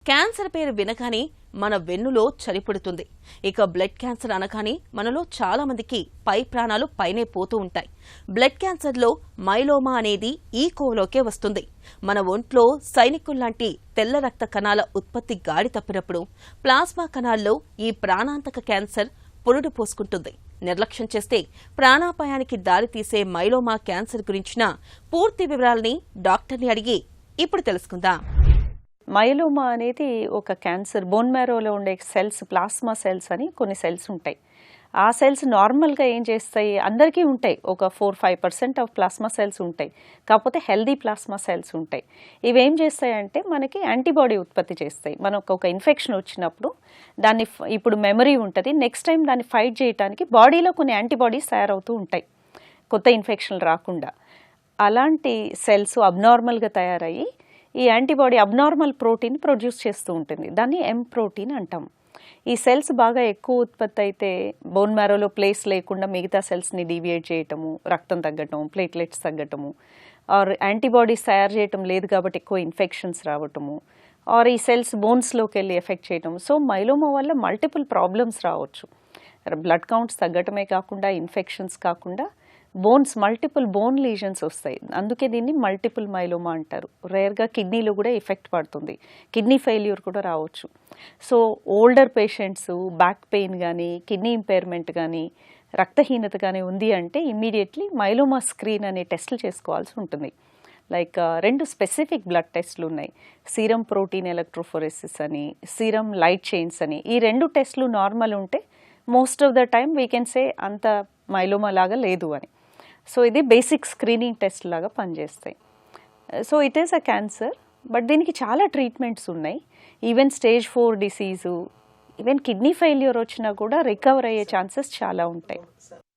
Cancer పేరు వినగానే మన వెన్నులో చలిపుడుతుంది. ఇక బ్లడ్ క్యాన్సర్ అనగానే మనలో చాలా మందికి పై ప్రాణాలు పైనే పోతూ ఉంటాయి. బ్లడ్ క్యాన్సర్లో మైలోమా అనేది ఈ కోవలోకే వస్తుంది. మన ఒంట్లో సైనికుల్లాంటి తెల్ల రక్త కణాల ఉత్పత్తి గాడి తప్పినప్పుడు ప్లాస్మా కణాల్లో ఈ ప్రాణాంతక క్యాన్సర్ పురుడు పోసుకుంటుంది. నిర్లక్ష్యం చేస్తే ప్రాణాపాయానికి దారితీసే మైలోమా క్యాన్సర్ గురించిన పూర్తి వివరాలని డాక్టర్ని అడిగి ఇప్పుడు తెలుసుకుందాం. మైలోమా అనేది ఒక క్యాన్సర్. బోన్ మ్యారోలో ఉండే సెల్స్, ప్లాస్మా సెల్స్ అని కొన్ని సెల్స్ ఉంటాయి. ఆ సెల్స్ నార్మల్గా ఏం చేస్తాయి, అందరికీ ఉంటాయి. ఒక 4-5% ఆఫ్ ప్లాస్మా సెల్స్ ఉంటాయి. కాకపోతే హెల్దీ ప్లాస్మా సెల్స్ ఉంటాయి. ఇవేం చేస్తాయంటే మనకి యాంటీబాడీ ఉత్పత్తి చేస్తాయి. మనకు ఒక ఇన్ఫెక్షన్ వచ్చినప్పుడు దాన్ని, ఇప్పుడు మెమరీ ఉంటుంది, నెక్స్ట్ టైం దాన్ని ఫైట్ చేయడానికి బాడీలో కొన్ని యాంటీబాడీస్ తయారవుతూ ఉంటాయి కొత్త ఇన్ఫెక్షన్లు రాకుండా. అలాంటి సెల్స్ అబ్నార్మల్గా తయారయ్యి ఈ యాంటీబాడీ అబ్నార్మల్ ప్రోటీన్ ప్రొడ్యూస్ చేస్తూ ఉంటుంది. దాన్ని ఎం ప్రోటీన్ అంటాం. ఈ సెల్స్ బాగా ఎక్కువ ఉత్పత్తి అయితే బోన్ మ్యారోలో ప్లేస్ లేకుండా మిగతా సెల్స్ని డీవియేట్ చేయటము, రక్తం తగ్గటము, ప్లేట్లెట్స్ తగ్గటము, ఆర్ యాంటీబాడీస్ తయారు చేయటం లేదు కాబట్టి ఎక్కువ ఇన్ఫెక్షన్స్ రావటము, ఆర్ ఈ సెల్స్ బోన్స్లోకి వెళ్ళి ఎఫెక్ట్ చేయటం. సో మైలోమా వల్ల మల్టిపుల్ ప్రాబ్లమ్స్ రావచ్చు. బ్లడ్ కౌంట్స్ తగ్గటమే కాకుండా, ఇన్ఫెక్షన్స్ కాకుండా బోన్స్, మల్టిపుల్ బోన్ లీజన్స్ వస్తాయి. అందుకే దీన్ని మల్టిపుల్ మైలోమా అంటారు. రేర్గా కిడ్నీలో కూడా ఎఫెక్ట్ పడుతుంది, కిడ్నీ ఫెయిల్యూర్ కూడా రావచ్చు. So older patients back pain కానీ, కిడ్నీ ఇంపైర్మెంట్ కానీ, రక్తహీనత కానీ ఉంది అంటే ఇమ్మీడియట్లీ మైలోమా స్క్రీన్ అనే టెస్టులు చేసుకోవాల్సి ఉంటుంది. లైక్ 2 స్పెసిఫిక్ బ్లడ్ టెస్టులు ఉన్నాయి. సీరం ప్రోటీన్ ఎలక్ట్రోఫోరెసిస్ అని, సీరం లైట్ చైన్స్ అని. ఈ 2 టెస్టులు నార్మల్ ఉంటే most of the time we can say అంత మైలోమా లాగా లేదు అని. సో ఇది బేసిక్ స్క్రీనింగ్ టెస్ట్ లాగా పనిచేస్తాయి. So it is a cancer, but దీనికి చాలా ట్రీట్మెంట్స్ ఉన్నాయి. Even stage 4 disease, even kidney failure వచ్చినా కూడా రికవర్ అయ్యే ఛాన్సెస్ చాలా ఉంటాయి.